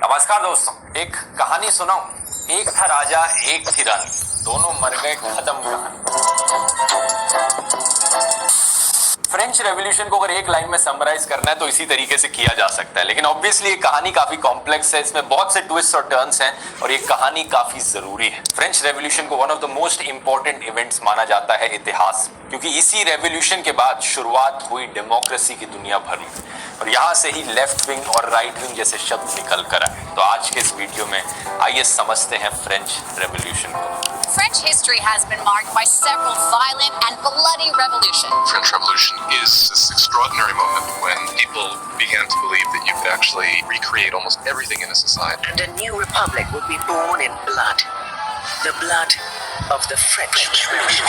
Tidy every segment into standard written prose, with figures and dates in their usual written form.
नमस्कार दोस्तों, एक कहानी सुनाऊं। एक था राजा, एक थी रानी, दोनों मर गए, खत्म कहानी। फ्रेंच रेवोल्यूशन को अगर एक लाइन में समराइज करना है तो इसी तरीके से किया जा सकता है, लेकिन ऑब्वियसली ये कहानी काफी कॉम्प्लेक्स है, इसमें बहुत से ट्विस्ट और टर्न्स हैं और ये कहानी काफी जरूरी है। फ्रेंच रेवोल्यूशन को one of the most important events माना जाता है इतिहास, क्योंकि इसी रेवोल्यूशन के बाद शुरुआत हुई डेमोक्रेसी की दुनिया भर में, और यहाँ से ही लेफ्ट विंग और राइट विंग जैसे शब्द निकल कर आए। तो आज के इस वीडियो में आइए समझते हैं फ्रेंच रेवोल्यूशन को। French history has been marked by several violent and bloody revolutions. French Revolution is this extraordinary moment when people began to believe that you could actually recreate almost everything in a society. And a new republic would be born in blood. The blood of the French Revolution.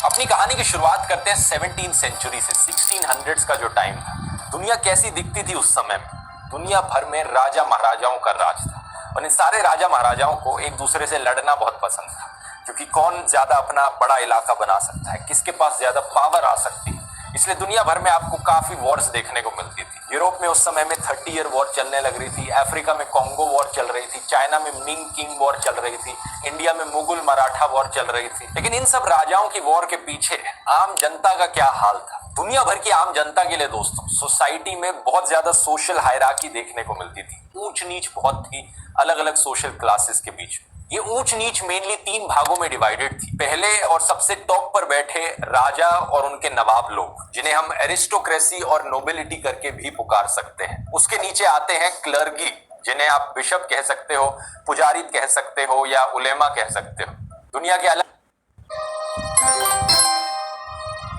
अपनी कहानी की शुरुआत करते हैं 17th century से। 1600s का जो time था, दुनिया कैसी दिखती थी उस समय में। दुनिया भर में राजा महाराजाओं का राज था और इन सारे राजा महाराजाओं को एक दूसरे से लड़ना बहुत पसंद था, क्योंकि कौन ज्यादा अपना बड़ा इलाका बना सकता है, किसके पास ज्यादा पावर आ सकती है। इसलिए दुनिया भर में आपको काफी वॉर्स देखने को मिलती थी। यूरोप में उस समय में 30 ईयर वॉर चलने लग रही थी, अफ्रीका में कॉन्गो वॉर चल रही थी, चाइना में मिंग किंग वॉर चल रही थी, इंडिया में मुगल मराठा वॉर चल रही थी। लेकिन इन सब राजाओं की वॉर के पीछे आम जनता का क्या हाल था? दुनिया भर की आम जनता के लिए दोस्तों, सोसाइटी में बहुत ज्यादा सोशल हायरार्की देखने को मिलती थी। ऊंच नीच बहुत थी अलग अलग सोशल क्लासेस के बीच। ये ऊंच नीच मेनली 3 भागों में डिवाइडेड थी। पहले और सबसे टॉप पर बैठे राजा और उनके नवाब लोग, जिन्हें हम एरिस्टोक्रेसी और नोबिलिटी करके भी पुकार सकते हैं। उसके नीचे आते हैं क्लर्गी, जिन्हें आप बिशप कह सकते हो, पुजारी कह सकते हो या उलेमा कह सकते हो। दुनिया के अलग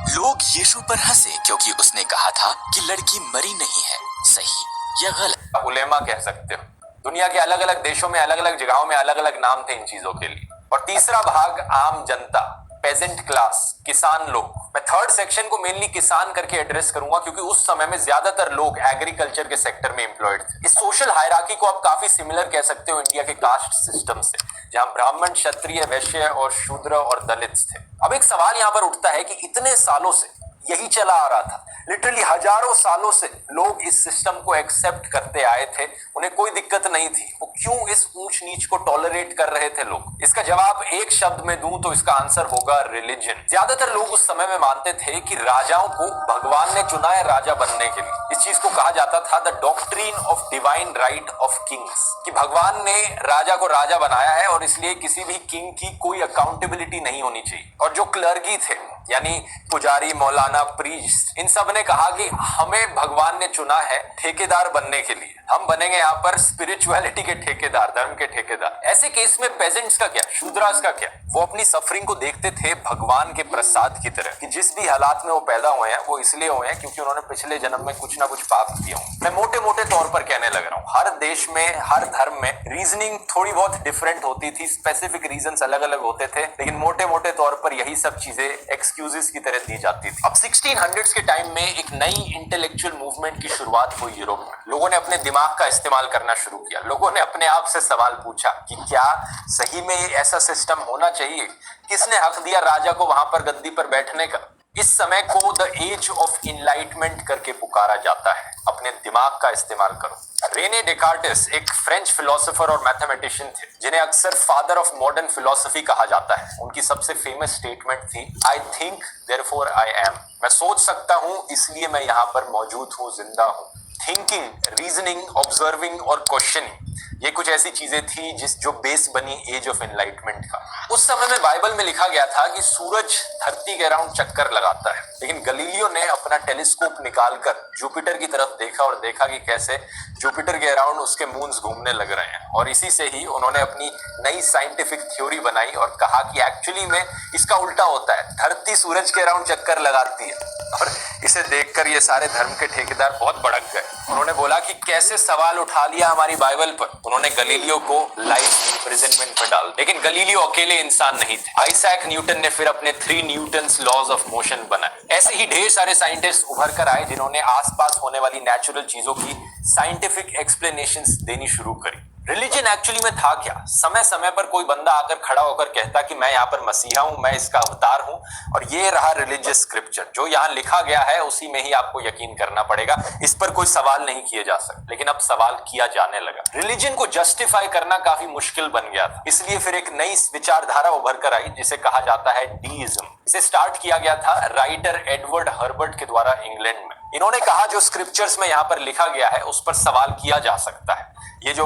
लोग यीशु पर हंसे क्योंकि उसने कहा था कि लड़की मरी नहीं है। सही या गलत? उलेमा कह सकते हो। दुनिया के अलग अलग देशों में अलग अलग जगहों में अलग अलग नाम थे इन चीजों के लिए। और तीसरा भाग आम जनता, पेजेंट क्लास, किसान लोग। मैं थर्ड सेक्शन को मेनली किसान करके एड्रेस करूंगा, क्योंकि उस समय में ज्यादातर लोग एग्रीकल्चर के सेक्टर में एम्प्लॉयड थे। इस सोशल हायरार्की को आप काफी सिमिलर कह सकते हो इंडिया के कास्ट सिस्टम से, जहां ब्राह्मण, क्षत्रिय, वैश्य और शूद्र और दलित थे। अब एक सवाल यहां पर उठता है कि इतने सालों से यही चला आ रहा था, लिटरली हजारों सालों से लोग इस सिस्टम को एक्सेप्ट करते आए थे, उन्हें कोई दिक्कत नहीं थी, वो क्यों इस ऊंच नीच को टॉलरेट कर रहे थे लोग? इसका जवाब एक शब्द में दूं तो इसका आंसर होगा रिलीजन। ज्यादातर लोग उस समय में मानते थे कि राजाओं को भगवान ने चुना है राजा बनने के लिए। इस चीज को कहा जाता था the doctrine of divine right of Kings, कि भगवान ने राजा को राजा बनाया है और इसलिए किसी भी किंग की कोई अकाउंटेबिलिटी नहीं होनी चाहिए। और जो क्लर्गी थे, यानी पुजारी, मौलाना, प्रीस्ट, इन सब ने कहा कि हमें भगवान ने चुना है ठेकेदार बनने के लिए, हम बनेंगे यहाँ पर स्पिरिचुअलिटी के ठेकेदार, धर्म के ठेकेदार। ऐसे केस में पेजेंट्स का क्या, शूद्रास का क्या? वो अपनी सफरिंग को देखते थे भगवान के प्रसाद की तरह, कि जिस भी हालात में वो पैदा हुए हैं वो इसलिए हुए हैं क्योंकि उन्होंने पिछले जन्म में कुछ ना कुछ पाप किया हो। मैं मोटे मोटे तौर पर कहने लग रहा हूँ, हर देश में, हर धर्म में रीजनिंग थोड़ी बहुत डिफरेंट होती थी, स्पेसिफिक रीजंस अलग अलग होते थे, लेकिन मोटे मोटे तौर पर यही सब चीजें एक्सक्यूजेस की तरह दी जाती थी। अब 1600s के टाइम में एक नई इंटेलेक्चुअल मूवमेंट की शुरुआत हुई यूरोप में। लोगों ने अपने दिमाग का इस्तेमाल करना शुरू किया। लोगों ने अपने आप से सवाल पूछा कि क्या सही में ऐसा सिस्टम होना चाहिए? किसने हक दिया राजा को वहां पर गद्दी पर बैठने का? इस समय को द एज ऑफ इनलाइटमेंट करके पुकारा जाता है। अपने दिमाग का इस्तेमाल करो। रेने डेकार्टिस एक फ्रेंच फिलोसोफर और मैथमेटिशियन थे, जिन्हें अक्सर फादर ऑफ मॉडर्न फिलोसफी कहा जाता है। उनकी सबसे फेमस स्टेटमेंट थी, I think therefore I am. मैं सोच सकता हूं इसलिए मैं यहाँ पर मौजूद हूँ, जिंदा हूँ। थिंकिंग, रीजनिंग, ऑब्जर्विंग और क्वेश्चनिंग, ये कुछ ऐसी चीजें थी जो बेस बनी एज ऑफ एनलाइटमेंट का। उस समय में बाइबल में लिखा गया था कि सूरज धरती के अराउंड चक्कर लगाता है, लेकिन गलीलियो ने अपना टेलीस्कोप निकालकर जुपिटर की तरफ देखा और देखा कि कैसे जुपिटर के अराउंड उसके मून्स घूमने लग रहे हैं। और इसी से ही उन्होंने अपनी नई साइंटिफिक थ्योरी बनाई और कहा कि एक्चुअली में इसका उल्टा होता है, धरती सूरज के अराउंड चक्कर लगाती है। और इसे देखकर ये सारे धर्म के ठेकेदार बहुत भड़क गए। उन्होंने बोला कि कैसे सवाल उठा लिया हमारी बाइबल पर। उन्होंने गलीलियो को लाइफ इम्प्रिजनमेंट पर डाल। लेकिन गलीलियो अकेले इंसान नहीं थे। आइजैक न्यूटन ने फिर अपने 3 न्यूटन्स लॉज ऑफ मोशन बनाए। ऐसे ही ढेर सारे साइंटिस्ट उभर कर आए, जिन्होंने आसपास होने वाली नेचुरल चीजों की साइंटिफिक एक्सप्लेनेशंस देनी शुरू करी। रिलीजन एक्चुअली में था क्या? समय समय पर कोई बंदा आकर खड़ा होकर कहता कि मैं यहाँ पर मसीहा हूं, मैं इसका अवतार हूं, और ये रहा रिलीजियस स्क्रिप्चर। जो यहाँ लिखा गया है उसी में ही आपको यकीन करना पड़ेगा, इस पर कोई सवाल नहीं किए जा सकते। लेकिन अब सवाल किया जाने लगा। रिलीजन को जस्टिफाई करना काफी मुश्किल बन गया था, इसलिए फिर एक नई विचारधारा उभर कर आई जिसे कहा जाता है डीइज्म। इसे स्टार्ट किया गया था राइटर एडवर्ड हर्बर्ट के द्वारा इंग्लैंड में। इन्होंने कहा जो स्क्रिप्चर्स में यहाँ पर लिखा गया है उस पर सवाल किया जा सकता है। ये जो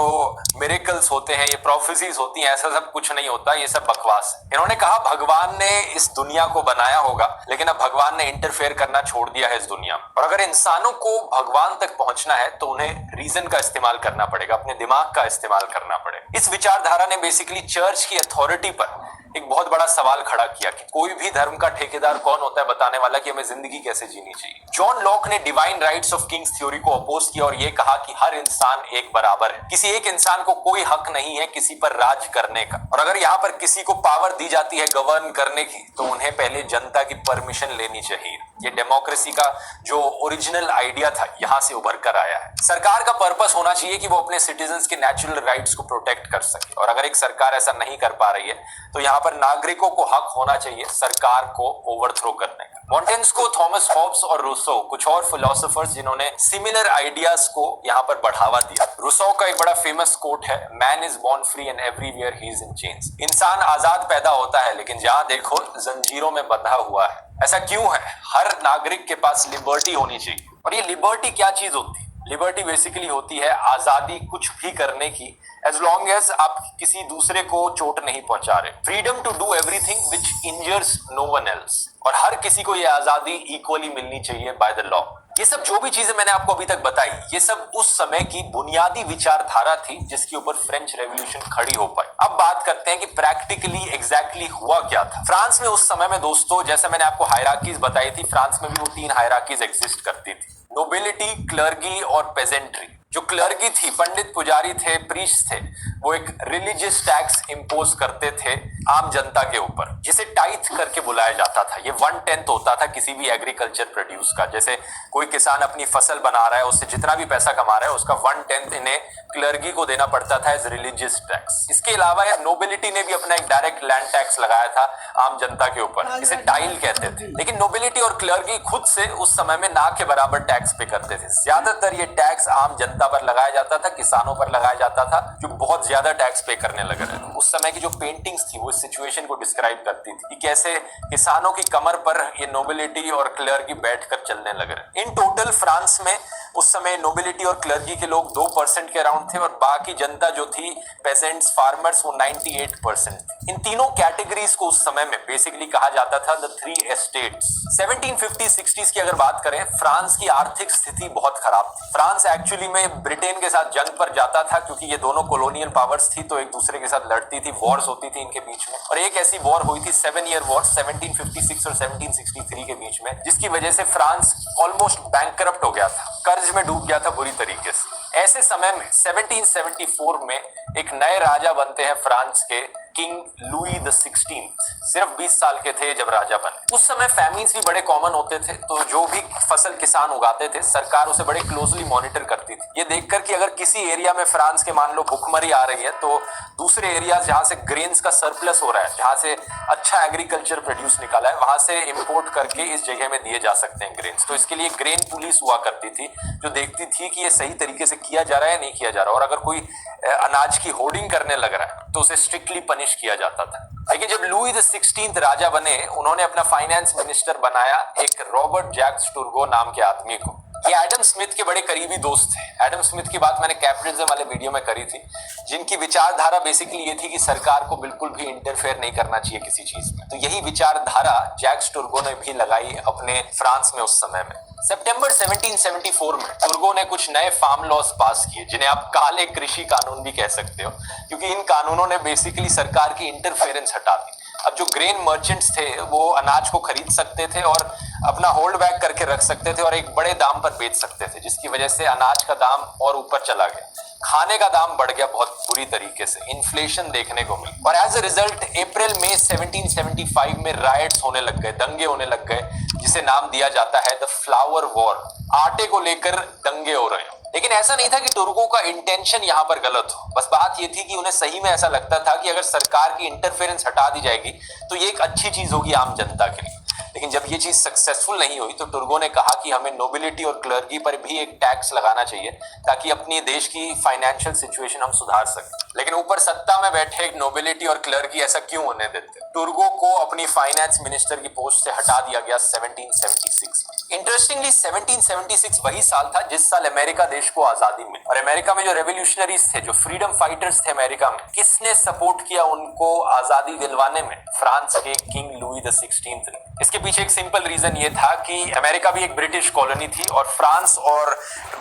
मिरेकल्स होते हैं, ये प्रोफेसीज होती हैं, ऐसा सब कुछ नहीं होता, ये सब बकवास है। इन्होंने कहा भगवान ने इस दुनिया को बनाया होगा, लेकिन अब भगवान ने इंटरफेयर करना छोड़ दिया है इस दुनिया में। और अगर इंसानों को भगवान तक पहुंचना है तो उन्हें रीजन का इस्तेमाल करना पड़ेगा, अपने दिमाग का इस्तेमाल करना पड़ेगा। इस विचारधारा ने बेसिकली चर्च की अथॉरिटी पर एक बहुत बड़ा सवाल खड़ा किया कि कोई भी धर्म का ठेकेदार कौन होता है बताने वाला कि हमें जिंदगी कैसे जीनी चाहिए। जॉन लॉक ने divine rights of Kings theory को अपोज किया और यह कहा कि हर इंसान एक बराबर है, किसी एक इंसान को कोई हक नहीं है किसी पर राज करने का, और अगर यहाँ पर किसी को पावर दी जाती है गवर्न करने की तो उन्हें पहले जनता की परमिशन लेनी चाहिए। ये डेमोक्रेसी का जो ओरिजिनल आइडिया था यहां से उभर कर आया है। सरकार का पर्पस होना चाहिए कि वो अपने सिटीजन्स के नेचुरल राइट्स को प्रोटेक्ट कर सके, और अगर एक सरकार ऐसा नहीं कर पा रही है तो यहाँ पर नागरिकों को हक होना चाहिए सरकार को ओवरथ्रो करने का। मॉन्टेस्क्यू, थॉमस हॉब्स और रूसो कुछ और फिलोसोफर्स जिन्होंने सिमिलर आइडियाज को यहाँ पर बढ़ावा दिया। रूसो का एक बड़ा फेमस कोट है, man is born free and everywhere he is in chains. इंसान आजाद पैदा होता है लेकिन जहां देखो जंजीरों में बंधा हुआ है। ऐसा क्यों है? हर नागरिक के पास लिबर्टी होनी चाहिए। और ये लिबर्टी क्या चीज होती है? लिबर्टी बेसिकली होती है आजादी कुछ भी करने की, एज लॉन्ग एज आप किसी दूसरे को चोट नहीं पहुंचा रहे। Freedom to do everything which injures no one else, और हर किसी को ये आजादी इक्वली मिलनी चाहिए बाय द लॉ। ये सब जो भी चीजें मैंने आपको अभी तक बताई, ये सब उस समय की बुनियादी विचारधारा थी जिसके ऊपर फ्रेंच रेवोल्यूशन खड़ी हो पाई। अब बात करते हैं कि प्रैक्टिकली एग्जैक्टली हुआ क्या था फ्रांस में उस समय में। दोस्तों, जैसे मैंने आपको हायरार्कीज बताई थी, फ्रांस में भी वो 3 हायरार्कीज एग्जिस्ट करती थी, नोबिलिटी, क्लर्गी और पेजेंट्री। जो क्लर्गी थी, पंडित पुजारी थे, प्रीस्ट थे, वो एक रिलीजियस टैक्स इंपोज करते थे आम जनता के ऊपर, जिसे टाइथ करके बुलाया जाता था। ये 1/10 होता था किसी भी एग्रीकल्चर प्रोड्यूस का। जैसे कोई किसान अपनी फसल बना रहा है, उससे जितना भी पैसा कमा रहा है उसका 1/10 इन्हें क्लर्गी को देना पड़ता था एज रिलीजियस टैक्स। इसके अलावा नोबिलिटी ने भी अपना एक डायरेक्ट लैंड टैक्स लगाया था आम जनता के ऊपर, इसे टाइल कहते थे। लेकिन नोबिलिटी और क्लर्गी खुद से उस समय में ना के बराबर टैक्स पे करते थे। ज्यादातर ये टैक्स आम जनता पर लगाया जाता था, किसानों पर लगाया जाता था जो बहुत ज्यादा टैक्स पे करने लगे थे। उस समय की जो पेंटिंग्स थी वो इस सिचुएशन को डिस्क्राइब करती थी कि कैसे किसानों की कमर पर ये नोबिलिटी और क्लर्गी बैठकर चलने लगे रहे। इन टोटल फ्रांस में उस समय नोबिलिटी और क्लर्गी के लोग 2% के अराउंड थे, और बाकी जनता जो थी, पेजेंट्स, फार्मर्स, वो 98% थी। इन तीनों कैटेगरीज को उस समय में बेसिकली कहा जाता था द 3 एस्टेट्स। 1750-60s की अगर बात करें, फ्रांस की आर्थिक स्थिति बहुत खराब थी। फ्रांस एक्चुअली में ब्रिटेन के साथ जंग पर जाता था क्योंकि ये दोनों कॉलोनियल पावर्स थी, तो एक दूसरे के साथ लड़ती थी, वॉर्स होती थी इनके बीच में। और एक ऐसी वॉर हुई थी 7 ईयर वॉर 1756 और 1763 के बीच में, जिसकी वजह से फ्रांस ऑलमोस्ट बैंकरप्ट हो गया था, कर्ज में डूब गया था बुरी तरीके से। ऐसे समय में 1774 में एक नए राजा बनते हैं फ्रांस के, किंग लुई द 16th। सिर्फ 20 साल के थे जब राजा बने। उस समय फैमिन्स भी बड़े कॉमन होते थे, तो जो भी फसल किसान उगाते थे सरकार उसे बड़े क्लोजली मॉनिटर करती थी। ये देखकर कि अगर किसी एरिया में फ्रांस के मान लो भुखमरी आ रही है तो दूसरे एरिया जहां से ग्रेन्स का सरप्लस हो रहा है, जहां से अच्छा एग्रीकल्चर प्रोड्यूस निकाला है, वहां से इंपोर्ट करके इस जगह में दिए जा सकते हैं ग्रेन्स। तो इसके लिए ग्रेन पुलिस हुआ करती थी जो देखती थी कि ये सही तरीके से किया जा रहा है नहीं किया जा रहा, और अगर कोई अनाज की होर्डिंग करने लग रहा है तो उसे स्ट्रिक्टली पनिश किया जाता था। लेकिन जब लुई द 16th राजा बने, उन्होंने अपना फाइनेंस मिनिस्टर बनाया एक रॉबर्ट जैक्स टुर्गो नाम के आदमी को। ये एडम स्मिथ के बड़े करीबी दोस्त थे। एडम स्मिथ की बात मैंने कैपिटलिज्म वाले वीडियो में करी थी, जिनकी विचारधारा बेसिकली ये थी कि सरकार को बिल्कुल भी इंटरफेयर नहीं करना चाहिए किसी चीज में। तो यही विचारधारा जैक्स टुर्गो ने भी लगाई अपने फ्रांस में उस समय में। सितंबर 1774 में टुर्गो ने कुछ नए फार्म लॉज पास किए, जिन्हें आप काले कृषि कानून भी कह सकते हो, क्योंकि इन कानूनों ने बेसिकली सरकार की इंटरफेरेंस हटा दी। अब जो ग्रेन मर्चेंट्स थे वो अनाज को खरीद सकते थे और अपना होल्ड बैक करके रख सकते थे और एक बड़े दाम पर बेच सकते थे, जिसकी वजह से अनाज का दाम और ऊपर चला गया, खाने का दाम बढ़ गया बहुत बुरी तरीके से, इन्फ्लेशन देखने को मिली। और एज अ रिजल्ट अप्रैल में 1775 में राइट्स होने लग गए, दंगे होने लग गए, जिसे नाम दिया जाता है द फ्लावर वॉर। आटे को लेकर दंगे हो रहे हैं। लेकिन ऐसा नहीं था कि तुर्कों का इंटेंशन यहाँ पर गलत हो, बस बात ये थी कि उन्हें सही में ऐसा लगता था कि अगर सरकार की इंटरफेरेंस हटा दी जाएगी तो ये एक अच्छी चीज होगी आम जनता के लिए। लेकिन जब ये चीज सक्सेसफुल नहीं हुई तो टुर्गो ने कहा कि हमें नोबिलिटी और क्लर्की पर भी एक टैक्स लगाना चाहिए ताकि अपनी देश की फाइनेंशियल सिचुएशन हम सुधार सकें। लेकिन ऊपर सत्ता में बैठे एक नोबिलिटी और क्लर्की ऐसा क्यों होने देते? टुर्गो को अपनी फाइनेंस मिनिस्टर की पोस्ट से हटा दिया गया 1776 में। इंटरेस्टिंगली 1776 वही साल था जिस साल अमेरिका देश को आजादी मिली। और अमेरिका में जो रेवोल्यूशनरीज थे, जो फ्रीडम फाइटर्स थे अमेरिका में, किसने सपोर्ट किया उनको आजादी दिलवाने में? फ्रांस के किंग लुई द 16th ने। इसके पीछे एक सिंपल रीजन ये था कि अमेरिका भी एक ब्रिटिश कॉलोनी थी और फ्रांस और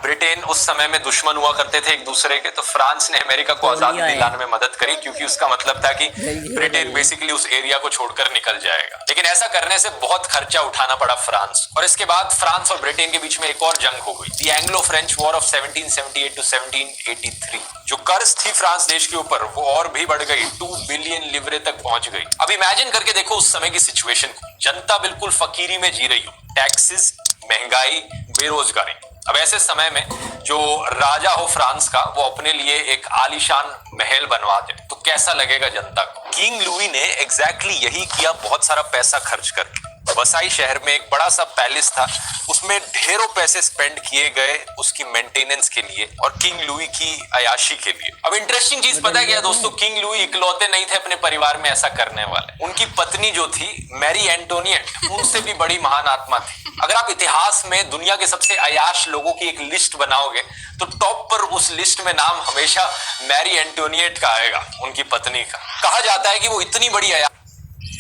ब्रिटेन उस समय में दुश्मन हुआ करते थे एक दूसरे के। तो फ्रांस ने अमेरिका को आजादी दिलाने में मदद करी क्योंकि उसका मतलब था कि ब्रिटेन बेसिकली उस एरिया को छोड़कर निकल जाएगा। लेकिन ऐसा करने से बहुत खर्चा उठाना पड़ा फ्रांस, और इसके बाद फ्रांस और ब्रिटेन के बीच में एक और जंग हो गई, the Anglo French war of 1778 to 1783। जो कर्ज थी फ्रांस देश के ऊपर वो और भी बढ़ गई, 2 बिलियन लिवरे तक पहुंच गई। अब इमेजिन करके देखो उस समय की सिचुएशन को, जनता बिल्कुल फकीरी में जी रही हो, टैक्सेस, महंगाई, बेरोजगारी। अब ऐसे समय में जो राजा हो फ्रांस का वो अपने लिए एक आलीशान महल बनवा दे तो कैसा लगेगा जनता को? किंग लुई ने एग्जैक्टली यही किया, बहुत सारा पैसा खर्च करके। वसाई शहर में एक बड़ा सा पैलेस था, उसमें ढेरों पैसे स्पेंड किए गए उसकी मेंटेनेंस के लिए और किंग लुई की अयाशी के लिए। अब इंटरेस्टिंग चीज पता है क्या दोस्तों, किंग लुई इकलौते नहीं थे अपने परिवार में ऐसा करने वाले। उनकी पत्नी जो थी मैरी एंटोनिएट, उनसे भी बड़ी महान आत्मा थी। अगर आप इतिहास में दुनिया के सबसे अयाश लोगों की एक लिस्ट बनाओगे तो टॉप पर उस लिस्ट में नाम हमेशा मैरी एंटोनिएट का आएगा, उनकी पत्नी का। कहा जाता है कि वो इतनी बड़ी अयाश।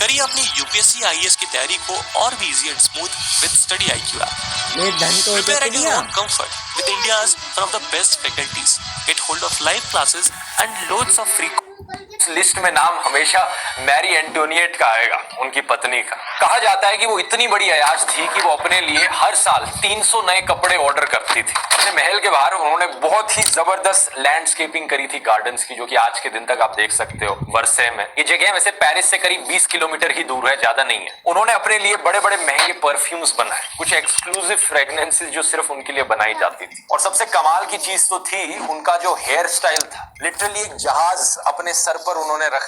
करिए अपनी यूपीएससी आईएएस की तैयारी को और भी easy and smooth with study IQ app. ये धन तो Prepare at your own comfort with India's one of the best faculties. Get hold of live classes and loads of free list में नाम हमेशा मैरी एंटोनिएट का आएगा, उनकी पत्नी का। कहा जाता है कि वो इतनी बड़ी अयाश थी कि वो अपने लिए हर साल 300 नए कपड़े ऑर्डर करती थी। अपने महल के बाहर उन्होंने बहुत ही जबरदस्त लैंडस्केपिंग करी थी गार्डन्स की, जो कि आज के दिन तक आप देख सकते हो वर्से में। ये जगह वैसे पेरिस से करीब 20 किलोमीटर ही दूर है, ज्यादा नहीं है। उन्होंने अपने लिए बड़े बड़े महंगे परफ्यूम्स बनाए, कुछ एक्सक्लूसिव फ्रेग्रेंसेस जो सिर्फ उनके लिए बनाई जाती थी। और सबसे कमाल की चीज तो थी उनका जो हेयर स्टाइल था, लिटरली एक जहाज अपने सर पर उन्होंने रखा।